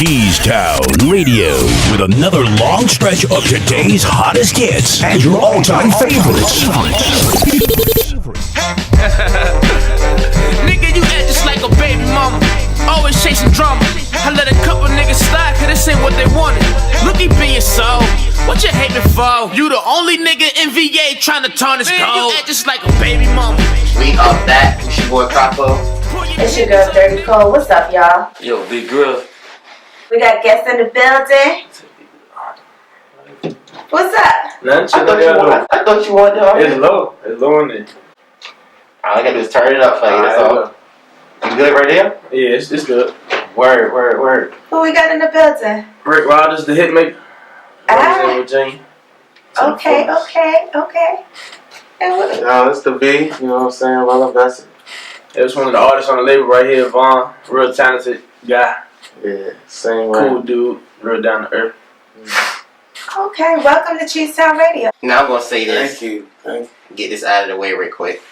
Cheesetown Radio with another long stretch of today's hottest hits and your all-time favorites. Nigga, you act just like a baby mama. Always chasing drama. I let a couple niggas slide, cause this ain't what they wanted. Look, he being so. What you hating for? You the only nigga in VA trying to turn this gold. You act just like a baby mama. We up back. It's your boy Capo. It's your girl Dirty Cole. What's up, y'all? Yo, big girl. We got guests in the building. What's up? Nothing. I thought you wanted to. It's low. It's low in there. All I gotta do is turn it up for you. That's all. You good right there? Yeah, it's good. Word. Who we got in the building? Rick Rogers, the hitmaker. Ah. Virginia. Okay. And what? It's the B, you know what I'm saying? Well, that's it. It was one of the artists on the label right here, Vaughn. Real talented guy. Yeah, same way. Cool dude. Real down to earth. Okay, welcome to Cheesetown Radio. Now I'm gonna say this. Thank you. Get this out of the way real quick.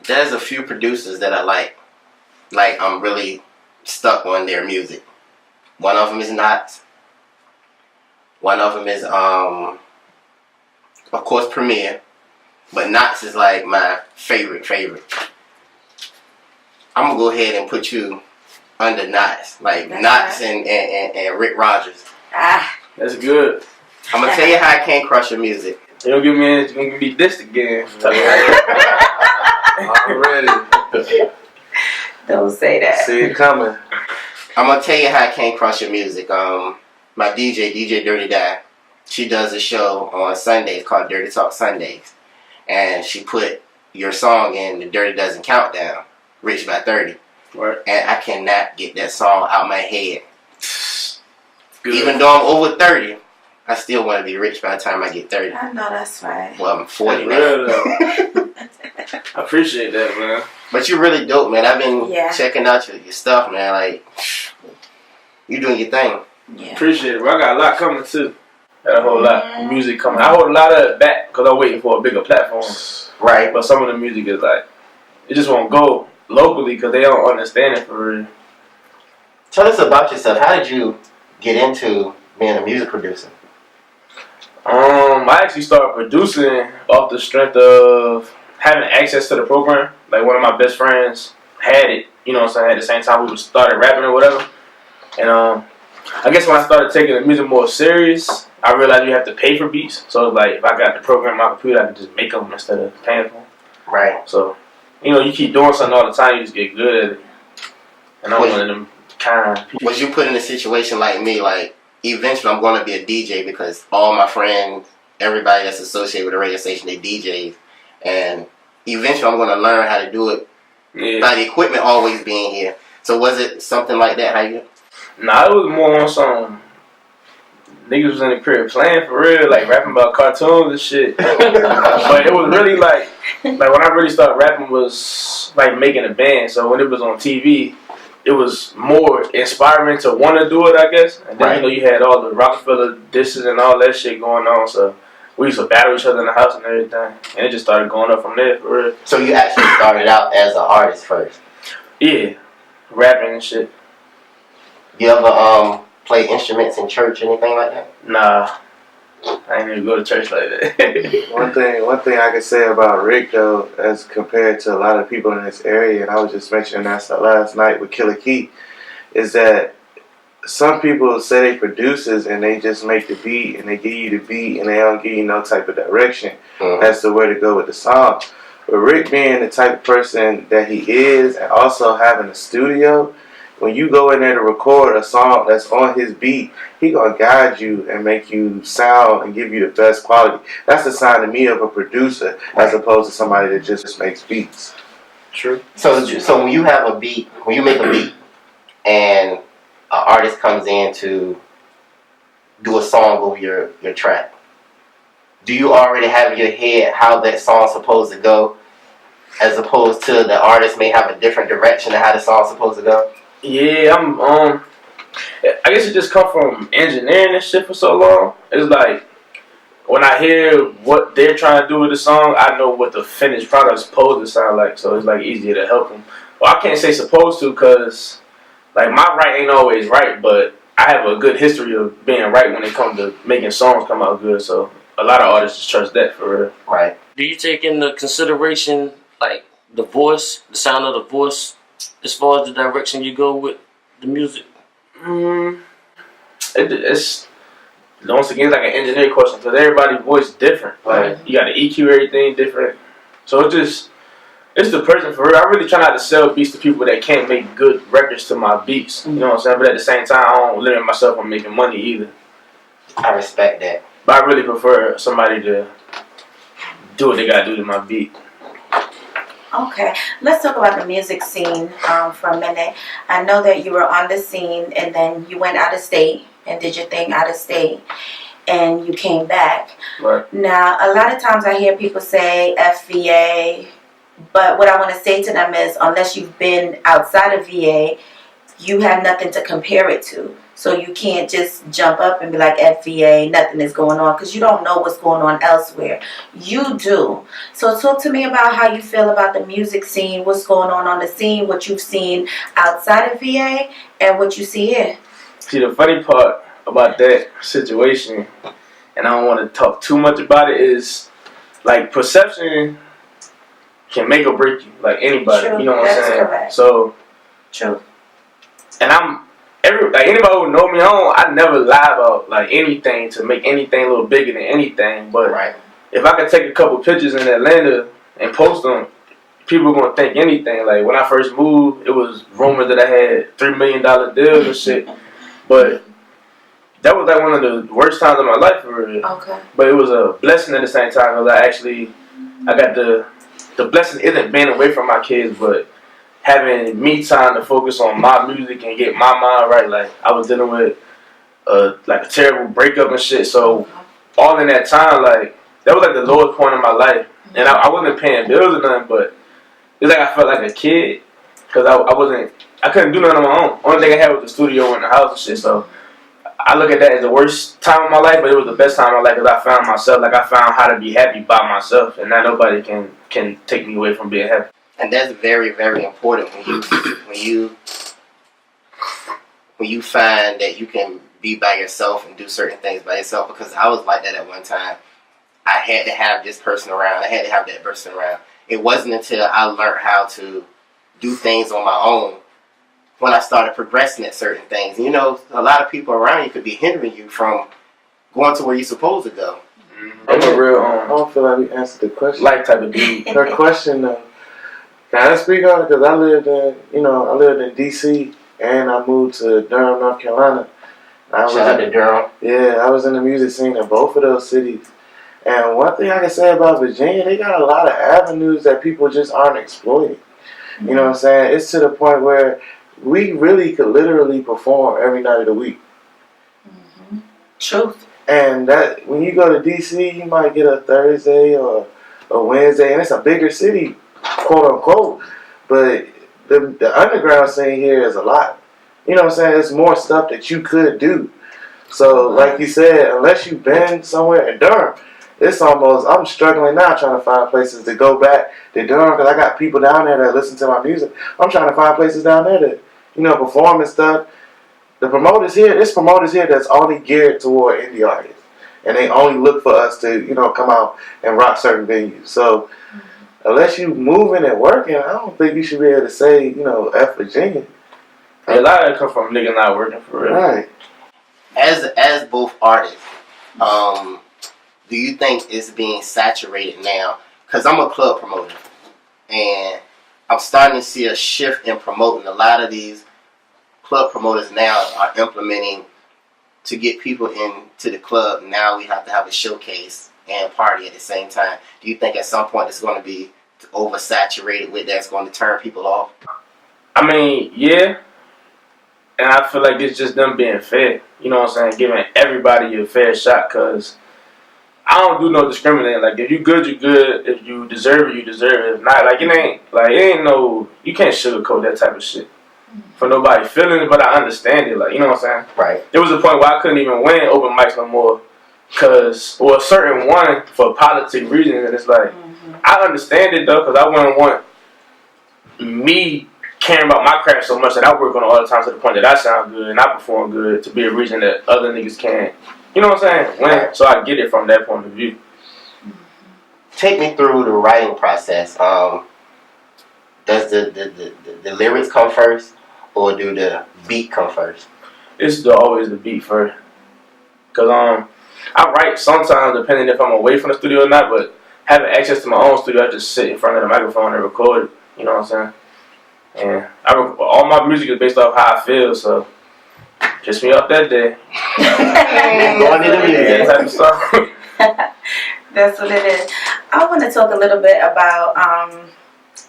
There's a few producers that I like. Like, I'm really stuck on their music. One of them is Knots. One of them is, of course, Premier. But Knots is like my favorite. I'm gonna go ahead and put you under Knots. Like, That's Knots right. and Rick Rogers. That's good. I'm gonna tell you how I can't crush your music. You don't give me this again. Already. Don't say that. See it coming. I'm gonna tell you how I can't crush your music. My DJ Dirty Die, she does a show on Sundays called Dirty Talk Sundays, and she put your song in the Dirty Dozen Countdown, Rich by 30. Right. And I cannot get that song out my head. Good. Even though I'm over 30, I still want to be rich by the time I get 30. I know that's right. Well, I'm 40 That's now. real, though. I appreciate that, man. But you're really dope, man. I've been Yeah. checking out your stuff, man. Like, you doing your thing. Yeah. Appreciate it, bro. I got a lot coming, too. Got a whole lot of music coming. I hold a lot of it back because I'm waiting for a bigger platform. Right. But some of the music is like, it just won't go locally because they don't understand it for real. Tell us about yourself. How did you get into being a music producer? I actually started producing off the strength of having access to the program. Like, one of my best friends had it, you know what I'm saying, at the same time we started rapping or whatever. And I guess when I started taking the music more serious, I realized you have to pay for beats. So, like, if I got the program on my computer, I could just make them instead of paying for them. Right. So, you know, you keep doing something all the time, you just get good at it. And I'm one of them kind of people. Was you put in a situation like me, like, eventually I'm going to be a DJ because all my friends, everybody that's associated with the radio station, they DJs. And eventually I'm going to learn how to do it. Yeah. By the equipment always being here. So was it something like that? How you? Nah, it was more on some niggas was in the crib playing for real, like rapping about cartoons and shit. But it was really like when I really started rapping was like making a band. So when it was on TV, it was more inspiring to want to do it, I guess. And then Right. you know you had all the Rockefeller dishes and all that shit going on. So we used to battle each other in the house and everything, and it just started going up from there for real. So you actually started out as an artist first. Yeah, rapping and shit. You ever play instruments in church, anything like that? Nah, I ain't even go to church like that. One thing I can say about Rick, though, as compared to a lot of people in this area, and I was just mentioning that last night with Killer Keith, is that some people say they producers and they just make the beat and they give you the beat and they don't give you no type of direction as to where to go with the song. But Rick being the type of person that he is and also having a studio, when you go in there to record a song that's on his beat, he gonna guide you and make you sound and give you the best quality. That's the sign to me of a producer as opposed to somebody that just makes beats. True. So when you have a beat, when you make a beat, and an artist comes in to do a song over your track, do you already have in your head how that song's supposed to go, as opposed to the artist may have a different direction of how the song's supposed to go? Yeah, I guess it just come from engineering this shit for so long. It's like when I hear what they're trying to do with the song, I know what the finished product is supposed to sound like. So it's like easier to help them. well, I can't say supposed to because, like, my right ain't always right, but I have a good history of being right when it comes to making songs come out good. So a lot of artists just trust that for real. Right. Do you take into consideration like the voice, the sound of the voice, as far as the direction you go with the music? It's once again like an engineer question because everybody's voice different. Like you got to EQ everything different. So it's the person for real. I really try not to sell beats to people that can't make good records to my beats. You know what I'm saying? But at the same time, I don't limit myself on making money either. I respect that. But I really prefer somebody to do what they gotta do to my beat. Okay, let's talk about the music scene for a minute. I know that you were on the scene and then you went out of state and did your thing out of state and you came back. Right. Now, a lot of times I hear people say FVA, but what I want to say to them is unless you've been outside of VA, you have nothing to compare it to. So you can't just jump up and be like FVA, nothing is going on, because you don't know what's going on elsewhere. You do. So talk to me about how you feel about the music scene, what's going on the scene, what you've seen outside of VA, and what you see here. See, the funny part about that situation, and I don't want to talk too much about it, is like perception can make or break you, like anybody. True. You know what I'm saying? Correct. So, True. and like anybody who know me, I never lie about like anything to make anything a little bigger than anything. But Right. if I could take a couple pictures in Atlanta and post them, people are gonna think anything. Like when I first moved, it was rumored that I had $3 million deals and shit. But that was like one of the worst times of my life for real. Okay. But it was a blessing at the same time because I got the blessing isn't being away from my kids, but having me time to focus on my music and get my mind right. Like I was dealing with like a terrible breakup and shit. So all in that time, like that was like the lowest point of my life. And I wasn't paying bills or nothing, but it's like I felt like a kid because I couldn't do nothing on my own. Only thing I had was the studio and the house and shit. So I look at that as the worst time of my life, but it was the best time of my life because I found myself. Like I found how to be happy by myself, and now nobody can take me away from being happy. And that's very, very important when you find that you can be by yourself and do certain things by yourself. Because I was like that at one time. I had to have this person around. I had to have that person around. It wasn't until I learned how to do things on my own when I started progressing at certain things. And, you know, a lot of people around you could be hindering you from going to where you're supposed to go. I'm a real I don't feel like we answered the question. life type of dude. Her question though. Can I speak on it? Because I lived in D.C. and I moved to Durham, North Carolina. Shout out to Durham. Yeah, I was in the music scene in both of those cities. And one thing I can say about Virginia, they got a lot of avenues that people just aren't exploiting. You know what I'm saying? It's to the point where we really could literally perform every night of the week. Truth. And that when you go to D.C., you might get a Thursday or a Wednesday, and it's a bigger city, quote unquote. But the underground scene here is a lot. You know what I'm saying? There's more stuff that you could do. So, like you said, unless you've been somewhere in Durham, it's almost, I'm struggling now trying to find places to go back to Durham because I got people down there that listen to my music. I'm trying to find places down there to, perform and stuff. There's promoters here that's only geared toward indie artists. And they only look for us to, come out and rock certain venues. So, unless you moving and working, I don't think you should be able to say, F Virginia. A lot of it come from niggas not working for real. Right. As both artists, do you think it's being saturated now? Because I'm a club promoter, and I'm starting to see a shift in promoting. A lot of these club promoters now are implementing to get people into the club. Now we have to have a showcase and party at the same time. Do you think at some point it's going to be oversaturated with that's going to turn people off? I mean, yeah. And I feel like it's just them being fair. You know what I'm saying? Giving everybody a fair shot because I don't do no discriminating. Like, if you good, you good. If you deserve it, you deserve it. If not, like, you can't sugarcoat that type of shit for nobody's feelings, but I understand it. Like, you know what I'm saying? Right. There was a point where I couldn't even win open mics no more because, or a certain one for politic reasons. And it's like, I understand it, though, because I wouldn't want me caring about my craft so much that I work on it all the time to the point that I sound good and I perform good to be a reason that other niggas can't. You know what I'm saying? So I get it from that point of view. Take me through the writing process. Does the lyrics come first, or do the beat come first? It's always the beat first. Cause I write sometimes depending if I'm away from the studio or not, but having access to my own studio, I just sit in front of the microphone and record it. You know what I'm saying? And all my music is based off how I feel, so piss me off that day. Going into the music type of stuff. That's what it is. I want to talk a little bit about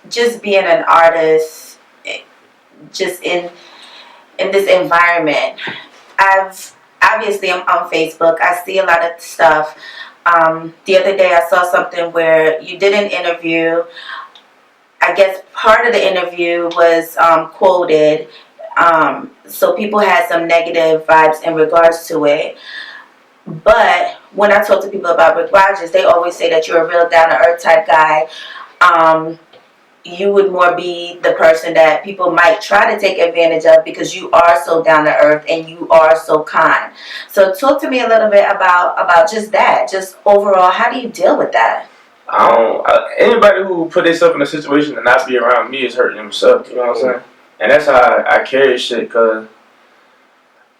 just being an artist, just in this environment. I'm on Facebook. I see a lot of stuff. The other day I saw something where you did an interview. I guess part of the interview was quoted. So people had some negative vibes in regards to it. But when I talk to people about Rick Rogers, they always say that you're a real down-to-earth type guy. You would more be the person that people might try to take advantage of because you are so down-to-earth and you are so kind. So talk to me a little bit about just that. Just overall, how do you deal with that? Anybody who put themselves in a situation to not be around me is hurting themselves. You know what I'm saying? And that's how I carry shit, because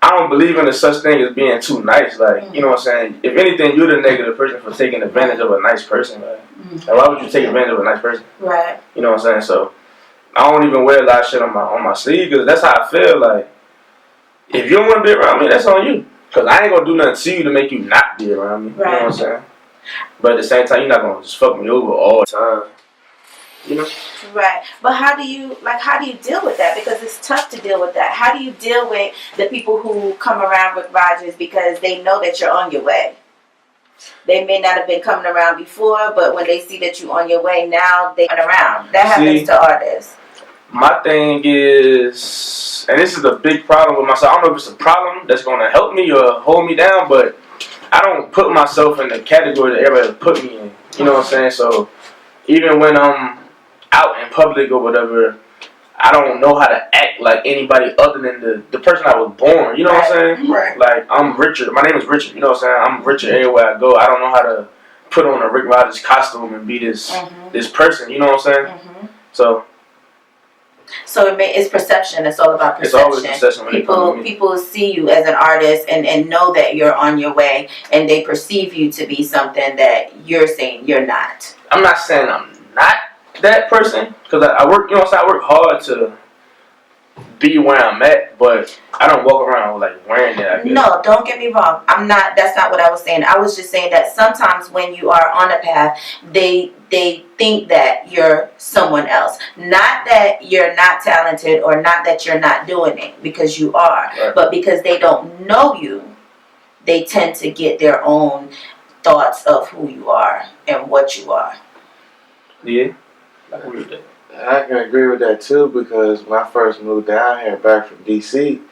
I don't believe in the such thing as being too nice. Like, you know what I'm saying? If anything, you're the negative person for taking advantage of a nice person. Like, and why would you take advantage of a nice person? Right. You know what I'm saying? So I don't even wear a lot of shit on my sleeve, because that's how I feel. Like, if you don't want to be around me, that's on you. Because I ain't going to do nothing to you to make you not be around me. Right. You know what I'm saying? But at the same time, you're not going to just fuck me over all the time. You know? Right. But how do you deal with that? Because it's tough to deal with that. How do you deal with the people who come around Rick Rogers because they know that you're on your way? They may not have been coming around before, but when they see that you're on your way now, they come around. That happens to artists. My thing is, and this is a big problem with myself. I don't know if it's a problem that's going to help me or hold me down, but I don't put myself in the category that everybody put me in. You know what I'm saying? So even when I'm out in public or whatever, I don't know how to act like anybody other than the person I was born. You know what I'm saying? Right. Like, I'm Richard. My name is Richard. You know what I'm saying? I'm Richard everywhere I go. I don't know how to put on a Rick Rogers costume and be this person. You know what I'm saying? So it's perception. It's all about perception. It's always perception when people see you as an artist and know that you're on your way, and they perceive you to be something that you're saying you're not. I'm not saying I'm not that person, because I work, you know what I'm saying? I work hard to be where I'm at, but I don't walk around like wearing that, I guess. No, don't get me wrong. That's not what I was saying. I was just saying that sometimes when you are on a path, they think that you're someone else. Not that you're not talented or not that you're not doing it, because you are. Right. But because they don't know you, they tend to get their own thoughts of who you are and what you are. Yeah. I agree with that. I can agree with that too, because when I first moved down here back from DC,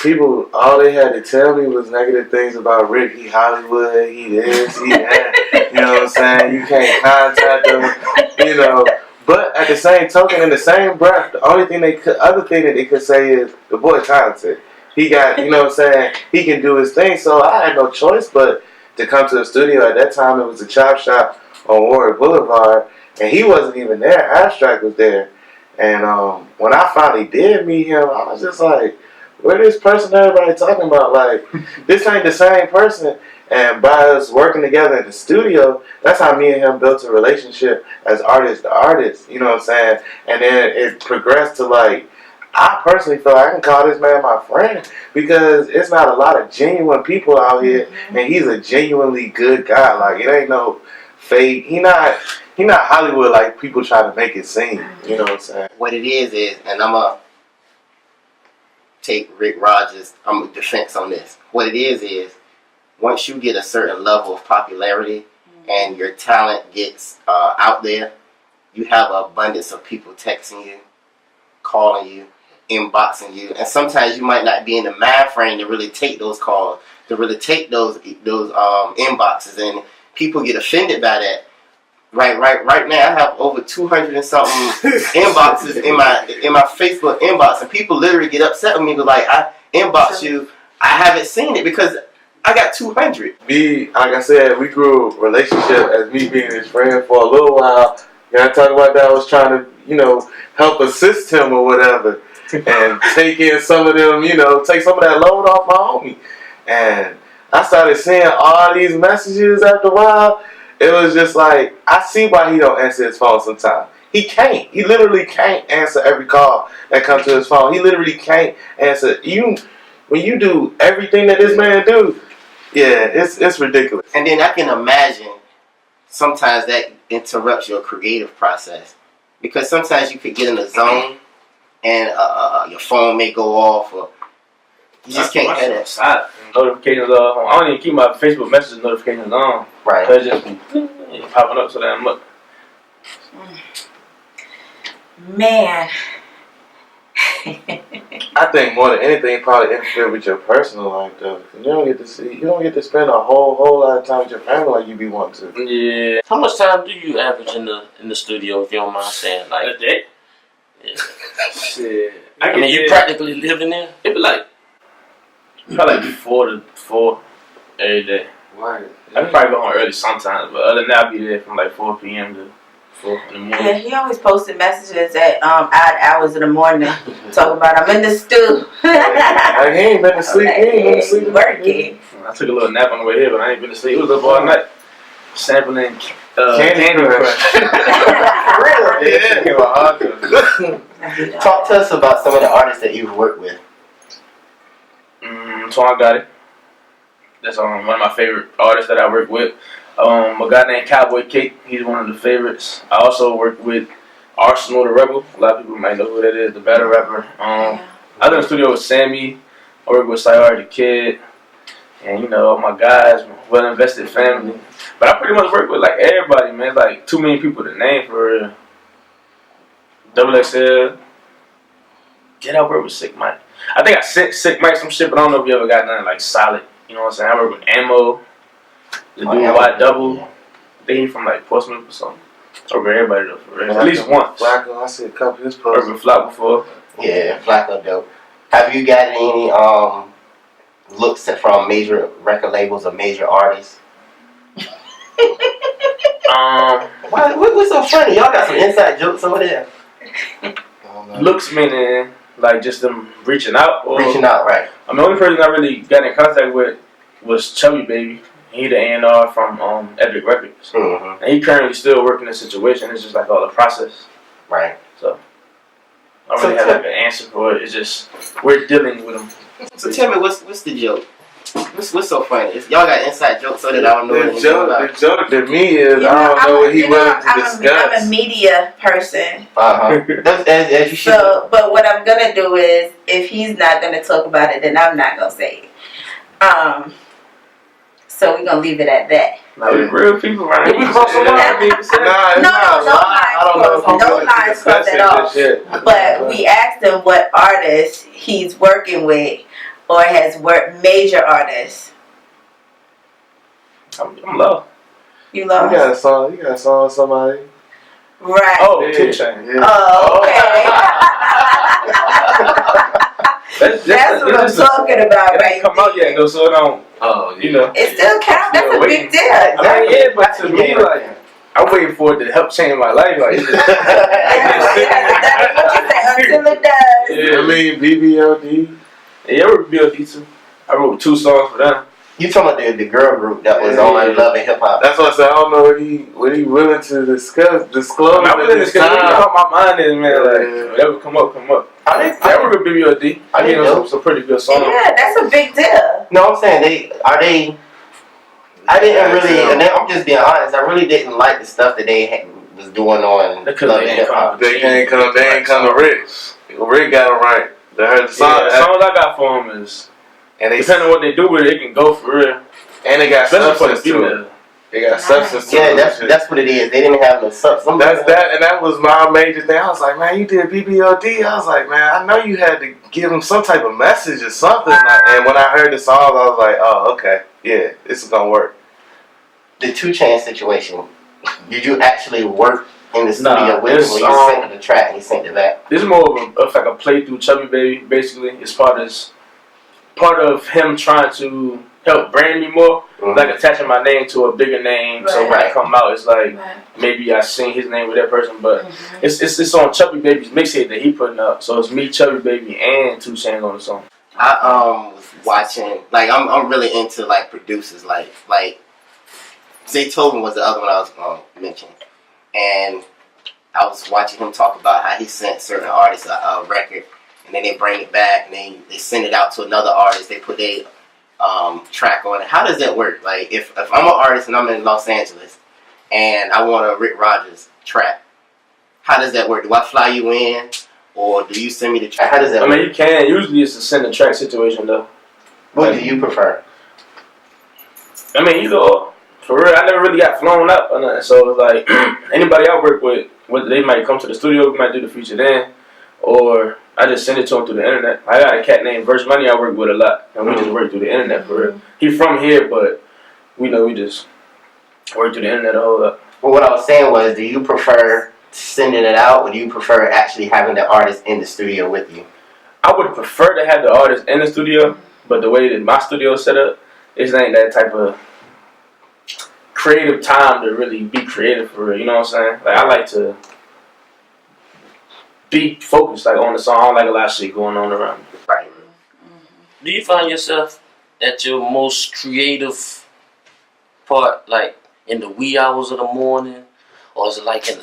people, all they had to tell me was negative things about Rick. He Hollywood, he this, he that. You know what I'm saying? You can't contact him, you know. But at the same token, in the same breath, the other thing that they could say is, the boy talented. He got, you know what I'm saying, he can do his thing. So I had no choice but to come to the studio. At that time, it was a chop shop on Warwick Boulevard. And he wasn't even there. Abstract was there. And when I finally did meet him, I was just like, where this person everybody talking about? Like, this ain't the same person. And by us working together in the studio, that's how me and him built a relationship as artist to artist. You know what I'm saying? And then it progressed to, like, I personally feel like I can call this man my friend, because it's not a lot of genuine people out here. And he's a genuinely good guy. Like, it ain't no fake. He not Hollywood like people try to make it seem. You know what I'm saying? What it is, and I'm going to take Rick Rogers' defense on this. What it is once you get a certain level of popularity and your talent gets out there, you have an abundance of people texting you, calling you, inboxing you, and sometimes you might not be in the mind frame to really take those calls, to really take those inboxes, and people get offended by that. Right now, I have over 200 and something inboxes in my Facebook inbox, and people literally get upset with me. But like, I inbox you, I haven't seen it because I got 200. Like I said, we grew a relationship as me being his friend for a little while. I talk about that. I was trying to, help assist him or whatever, and take in some of them, take some of that load off my homie. And I started seeing all these messages after a while. It was just like, I see why he don't answer his phone sometimes. He can't. He literally can't answer every call that comes to his phone. He literally can't answer. When you do everything that this man do, yeah, it's ridiculous. And then I can imagine sometimes that interrupts your creative process, because sometimes you could get in a zone and your phone may go off, or you just can't have that. Notifications off. I don't even keep my Facebook message notifications on. Right. Cause it just be popping up so damn much. Man. I think more than anything, probably interfere with your personal life though. You don't get to spend a whole lot of time with your family like you be wanting to. Yeah. How much time do you average in the studio, if you don't mind saying? Like A day? Yeah. Shit. I mean, you practically living there? It be like probably like 4 to 4 every day. Right. I can probably go home early sometimes, but other than that, I'll be there from like 4 p.m. to 4 in the morning. Yeah, he always posted messages at odd hours in the morning, talking about I'm in the stew. Like, he ain't been to sleep. He ain't been to sleep. Working. I took a little nap on the way here, but I ain't been to sleep. It was up all night sampling Candy Crush. Really? Yeah. Came out hard to it. Talk to us about some of the artists that you've worked with. Twan got it. That's one of my favorite artists that I work with. A guy named Cowboy Cake. He's one of the favorites. I also work with Arsenal the Rebel. A lot of people might know who that is, the battle rapper. I was in the studio with Sammy. I work with Sayar the Kid. And all my guys, my well invested family. But I pretty much work with like everybody, man. Like too many people to name for real. Double XL. Did I work with Sick Mike? I think I sent Sick Mike some shit, but I don't know if you ever got nothing like solid. You know what I'm saying? I work with Ammo, the dude White Double. I think he's from like Portsmouth or something. I work with everybody though, for real. At least once. Flacco, I see a couple of his I posts. worked with Flock before. Yeah, Flacco dope. Have you got any looks from major record labels or major artists? What's so funny? Y'all got some inside jokes over there. Looks meaning like just them reaching out. Or, Reaching out, right? I mean, the only person I really got in contact with was Chubby Baby. He the A&R from Epic Records. Mm-hmm. And he currently still working the situation. It's just like all the process. Right. So I don't really have like an answer for it. It's just we're dealing with them. So tell me, what's the joke? What's so funny? Y'all got inside jokes so that I don't know what The joke to me is I don't know what he willing to discuss. I'm a media person. As you should. So, but what I'm gonna do is, if he's not gonna talk about it, then I'm not gonna say it. So we're gonna leave it at that. Like real people, right? No lines crossed at all. But we asked him what artists he's working with or has worked major artists. I'm low. You love You got a song with somebody. Right. Oh, 2 Chainz. Yeah. Oh, okay. That's what I'm talking about, It right? ain't come out yet though, so it don't. Oh, You know. It still counts. That's a big deal. I mean, yeah, but to me, like, I'm waiting for it to help change my life. Like, it's just, Until it does. yeah. I mean, BBLD. Yeah, I wrote BLD too. I wrote 2 songs for them. You talking about the girl group that was on Love and Hip Hop? That's what I said. I don't know what he willing to disclose. I'm willing to discuss what my mind is, man. Like, whatever come up. I wrote with BBLD. I didn't know. Some pretty good songs. Yeah, that's a big deal. No, I'm saying I didn't really, and I'm just being honest. I really didn't like the stuff that they was doing on Love and Hip Hop. They ain't come to Rick. Rick got it right. They heard the song. The songs I got for them is, and they depending on what they do with it, it can go for real. And they got Especially for the substance to it. female. They got substance to it. Yeah, that's what it is. They didn't have no substance. That was my major thing. I was like, man, you did BBLD. I was like, man, I know you had to give them some type of message or something. And when I heard the song, I was like, oh, okay, yeah, this is gonna work. The 2 Chainz situation. Did you actually work in the studio Nah, with him when you sent the track and he sent it back? This is more of like a playthrough Chubby Baby, basically. It's part of him trying to help brand me more, like attaching my name to a bigger name. So when I come out, it's like maybe I sing his name with that person, but it's on Chubby Baby's mixtape that he putting up. So it's me, Chubby Baby, and 2 Chainz on the song. I was watching, like I'm really into like producers, like Zaytoven was the other one I was going to mention, and I was watching him talk about how he sent certain artists a record, and then they bring it back, and they send it out to another artist. They put their track on it. How does that work? Like if I'm an artist and I'm in Los Angeles, and I want a Rick Rogers track, how does that work? Do I fly you in, or do you send me the track? How does that work? I mean, you can. Usually it's a send a track situation, though. What do you prefer? I mean, either or. For real, I never really got flown up or nothing. So it's like anybody I work with, whether they might come to the studio, we might do the feature then, or I just send it to them through the internet. I got a cat named Verse Money I work with a lot, and we just work through the internet for real. He from here, but we just work through the internet a whole lot. Well, what I was saying was, do you prefer sending it out, or do you prefer actually having the artist in the studio with you? I would prefer to have the artist in the studio, but the way that my studio is set up, it ain't that type of creative time to really be creative for real. You know what I'm saying? Like I like to be focused like on the song. I don't like a lot of shit going on around me. Right. Do you find yourself at your most creative part, like in the wee hours of the morning, or is it like in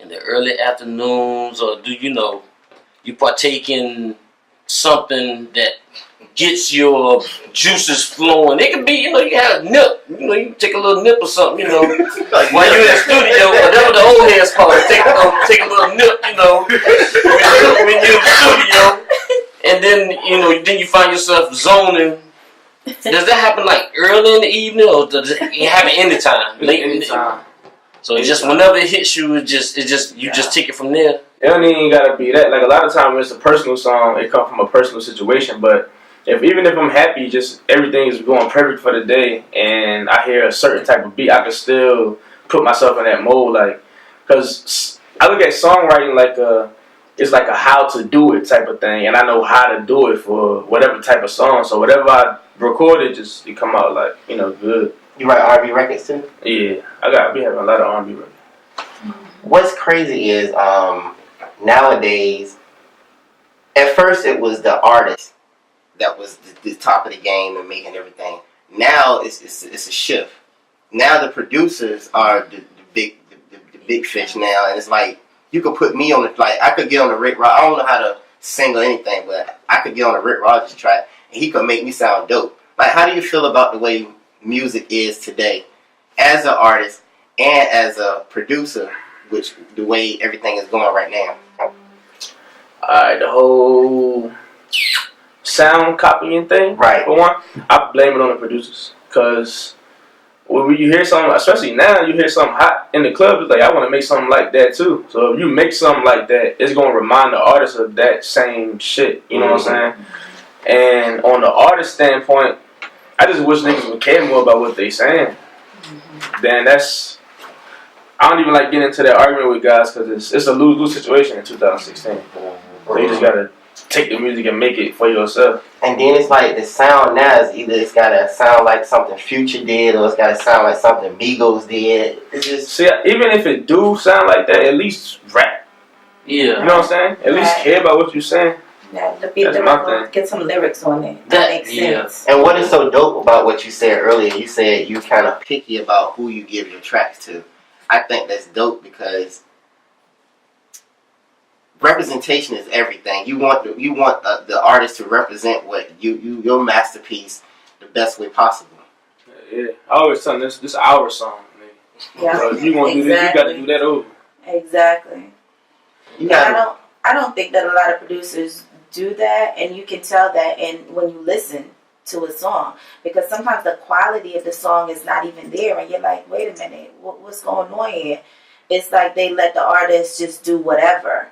the early afternoons, or do you partake in something that gets your juices flowing? It could be, you have a nip. You take a little nip or something, while you're in the studio, whatever the old heads call it. Take a little nip, when you're in the studio, and then you find yourself zoning. Does that happen like early in the evening, or does it happen anytime? Late in the evening? So it's just whenever it hits you, you just take it from there. It don't even gotta be that. Like a lot of times when it's a personal song, it comes from a personal situation. But even if I'm happy, just everything is going perfect for the day, and I hear a certain type of beat, I can still put myself in that mode. Like, cause I look at songwriting like it's like a how to do it type of thing, and I know how to do it for whatever type of song. So whatever I record, it come out like good. You write R&B records too? Yeah, I be having a lot of R&B records. What's crazy is nowadays, at first it was the artist that was the top of the game and making everything. Now it's a shift. Now the producers are the big fish now, and it's like you could put me on I could get on the Rick Rogers. I don't know how to sing or anything, but I could get on a Rick Rogers track and he could make me sound dope. Like, how do you feel about the way music is today as an artist and as a producer, which the way everything is going right now? Alright, the whole sound copying thing, right? For one, I blame it on the producers, because when you hear something, especially now, you hear something hot in the club, it's like, I want to make something like that too. So if you make something like that, it's going to remind the artist of that same shit, you know what I'm saying? And on the artist standpoint, I just wish niggas would care more about what they saying. Then I don't even like getting into that argument with guys, because it's a lose-lose situation in 2016. So you just gotta take the music and make it for yourself. And then it's like the sound now is either it's gotta sound like something Future did, or it's gotta sound like something Migos did. It's just, see, even if it do sound like that, at least rap. Yeah. You know what I'm saying? At least care about what you're saying. Yeah, get some lyrics on it. That makes sense. And what is so dope about what you said earlier, you said you kind of picky about who you give your tracks to. I think that's dope, because representation is everything. You want the artist to represent what your masterpiece the best way possible. Yeah, I always tell them this our song. Yeah, so if you want to do this, you got to do that over. Exactly. I don't think that a lot of producers do that, and you can tell that when you listen to a song, because sometimes the quality of the song is not even there, and you're like, wait a minute, what's going on here? It's like they let the artist just do whatever,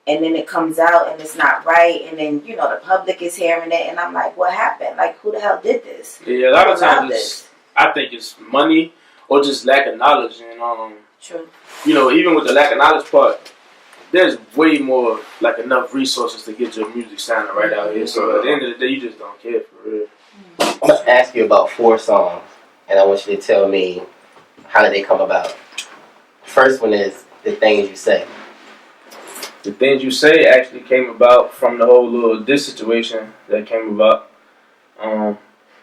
and then it comes out and it's not right, and then the public is hearing it, and I'm like, what happened? Like, who the hell did this? Yeah, a lot of times I think it's money or just lack of knowledge, and True. You know, even with the lack of knowledge part, there's way more, like, enough resources to get your music sounding right out here. So at the end of the day, you just don't care for real. I'm gonna ask you about 4 songs, and I want you to tell me how did they come about. First one is The Things You Say. The Things You Say actually came about from the whole little diss situation that came about.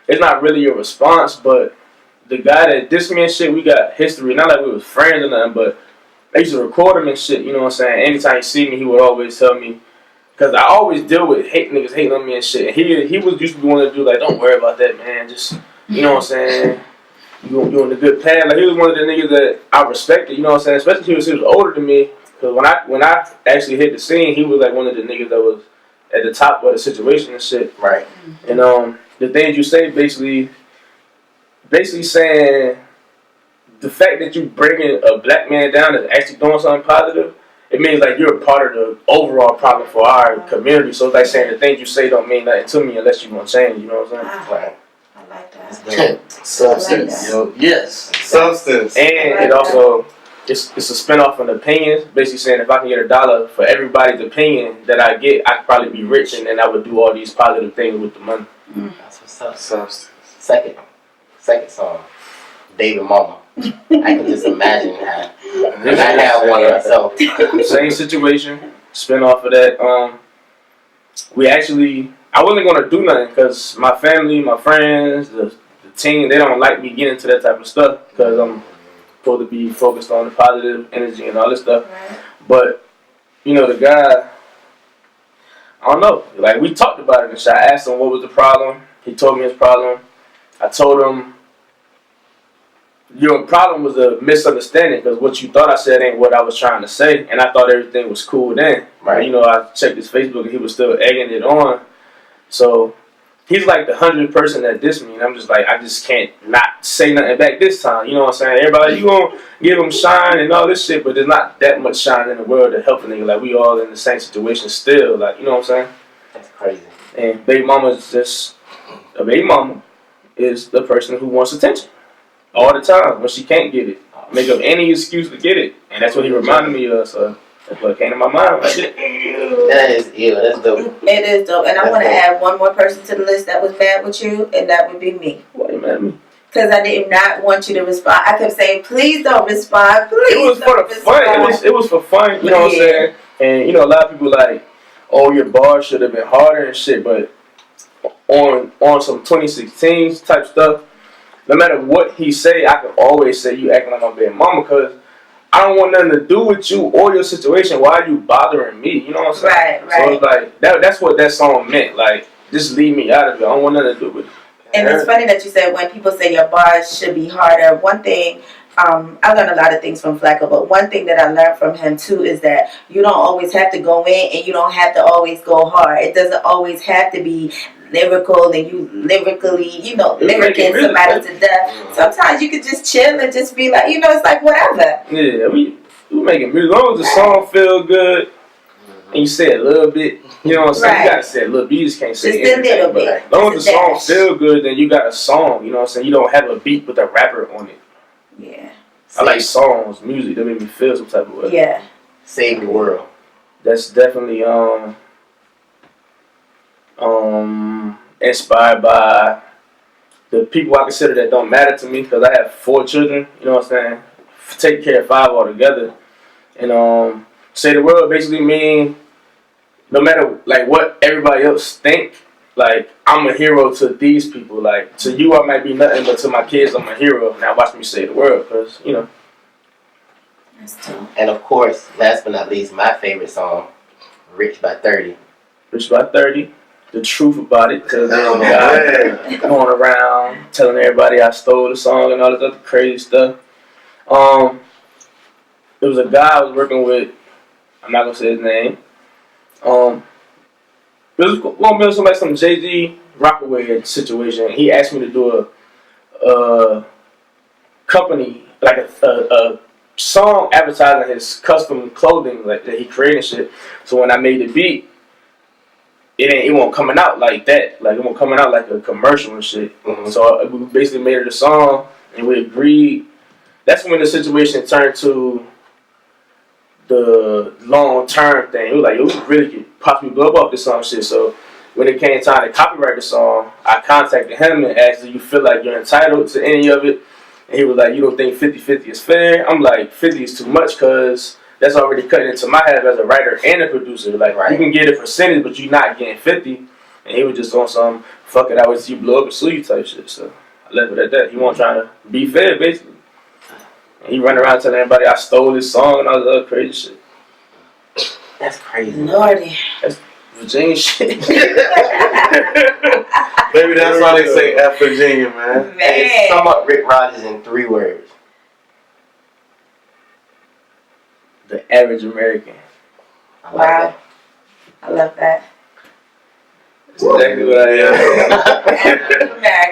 It's not really a response, but the guy that dissed me and shit, we got history. Not like we was friends or nothing, but I used to record him and shit, you know what I'm saying? Anytime he see me, he would always tell me, because I always deal with niggas hating on me and shit. And he was used to be one of the dudes like, don't worry about that, man. Just, you know what I'm saying? You on the good path. Like, he was one of the niggas that I respected, you know what I'm saying? Especially he was older than me. Because when I actually hit the scene, he was like one of the niggas that was at the top of the situation and shit. Right. And The Things You Say basically saying the fact that you bringing a black man down and actually doing something positive, it means like you're a part of the overall problem for our community. So it's like saying the things you say don't mean nothing to me unless you want to change. You know what I'm saying? Right. I like that. Substance. Yo, yes. Substance. And it also it's a spinoff on opinions, basically saying if I can get $1 for everybody's opinion that I get, I could probably be rich and then I would do all these positive things with the money. That's what's up. Substance. Second song, Baby Mama. I can just imagine how. And I have one myself. Same situation, spin off of that. I wasn't gonna do nothing because my family, my friends, the team, they don't like me getting into that type of stuff because I'm supposed to be focused on the positive energy and all this stuff. Right. But you know, the guy, I don't know. Like, we talked about it in the shot. I asked him what was the problem. He told me his problem. I told him, your problem was a misunderstanding because what you thought I said ain't what I was trying to say, and I thought everything was cool then. Right. You know, I checked his Facebook and he was still egging it on. So he's like the 100th person that dissed me, and I'm just like, I just can't not say nothing back this time. You know what I'm saying? Everybody, you gonna give him shine and all this shit, but there's not that much shine in the world to help a nigga. Like, we all in the same situation still. Like, you know what I'm saying? That's crazy. And baby mama's just a baby mama is the person who wants attention all the time when she can't get it. Make up any excuse to get it, and that's what he reminded me of. So that's what came to my mind. Like, That is ill. That's dope. It is dope. And I That's want to dope. add one more person to the list that was bad with you, and that would be me. why you mad at me? Because I did not want you to respond. I kept saying, please don't respond. Please It was for don't the fun. respond. It was for fun. You know what I'm saying? And you know, a lot of people like, oh, your bars should have been harder and shit. But on some 2016 type stuff, no matter what he say, I can always say you acting like I'm being mama because I don't want nothing to do with you or your situation. Why are you bothering me? You know what I'm saying? Right. So it's like that's what that song meant. Like, just leave me out of it. I don't want nothing to do with it. And it's funny that you said when people say your bars should be harder. One thing, I learned a lot of things from Flacco, but one thing that I learned from him too is that you don't always have to go in and you don't have to always go hard. It doesn't always have to be lyrical and you lyrically, lyricking somebody to death. Sometimes you could just chill and just be like, it's like whatever. Yeah, we making music. As long as the song feel good and you say a little bit, you know what I'm saying? Right. You gotta say a little bit. You just can't say Just a everything. little bit. As long as the Just a song dash. feel good, then you got a song. You know what I'm saying? You don't have a beat with a rapper on it. Yeah. I like songs, music that make me feel some type of way. Yeah. Save the world. That's definitely inspired by the people I consider that don't matter to me because I have 4 children. You know what I'm saying? Take care of 5 altogether. And Save the World basically mean no matter like what everybody else think, like I'm a hero to these people. Like to you, I might be nothing, but to my kids, I'm a hero. Now watch me save the world, because That's dope. And of course, last but not least, my favorite song, Rich by 30. Rich by 30. The truth about it, because Oh, guy going around telling everybody I stole the song and all this other crazy stuff. There was a guy I was working with. I'm not gonna say his name. It was going to be somebody some Jay-Z Rockaway situation. He asked me to do a company, like a song advertising his custom clothing like that he created and shit. So when I made the beat, it won't coming out like that. Like, it won't coming out like a commercial and shit. Mm-hmm. So we basically made it a song, and we agreed that's when the situation turned to the long-term thing. It was like, yo, we really could possibly blow up this song shit. So when it came time to copyright the song, I contacted him and asked, do you feel like you're entitled to any of it? And he was like, you don't think 50-50 is fair? I'm like, 50 is too much because that's already cutting into my head as a writer and a producer. Like, you can get a percentage, but you're not getting 50. And he was just on some, fuck it, I would see you blow up and sue you type shit. So I left it at that. He wasn't trying to be fair, basically. And he run around telling everybody I stole his song and all this other crazy shit. That's crazy. Lordy. That's Virginia shit. Maybe that's why they say F Virginia, man. Hey, sum up Rick Rodgers in 3 words. The average American. Wow. I love that. That's exactly what I am.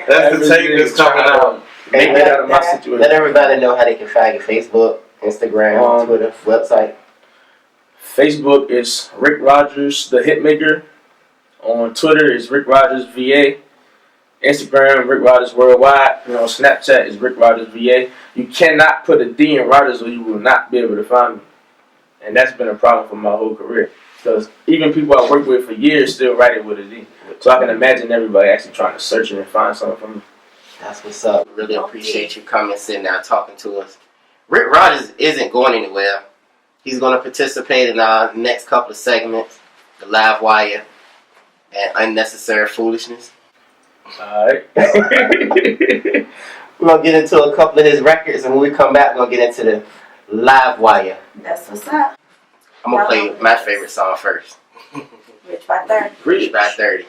That's the take that's coming out. Make it out of my situation. Let everybody know how they can find you. Facebook, Instagram, Twitter, website. Facebook is Rick Rodgers, the Hitmaker. On Twitter is Rick Rodgers VA. Instagram, Rick Rodgers Worldwide. Snapchat is Rick Rodgers VA. You cannot put a D in Rodgers or you will not be able to find me. And that's been a problem for my whole career. Because even people I worked with for years still write it with a D. So I can imagine everybody actually trying to search it and find something from me. That's what's up. Really appreciate you coming, sitting down, talking to us. Rick Rodgers isn't going anywhere. He's going to participate in our next couple of segments, the Live Wire and Unnecessary Foolishness. Alright. We're going to get into a couple of his records, and when we come back, we're going to get into the Live Wire. That's what's up. I'm going to play my favorite song first. Rich by 30. Rich by 30.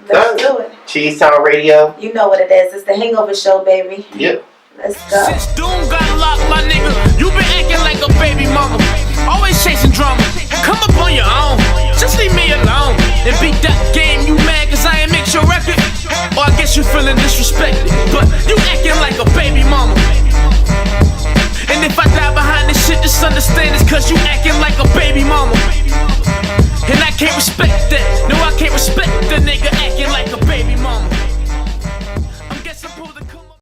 Let's do it. Cheesetown Radio. You know what it is. It's the Hangover Show, baby. Yep. Let's go. Since Doom got locked, my nigga, you been acting like a baby mama. Always chasing drama. Come up on your own. Just leave me alone. And beat that game, you mad cause I ain't mix your record? Or I guess you feeling disrespected. But you acting like a baby mama. And if I die behind this shit, just understand it's cause you acting like a baby mama. And I can't respect that. No, I can't respect the nigga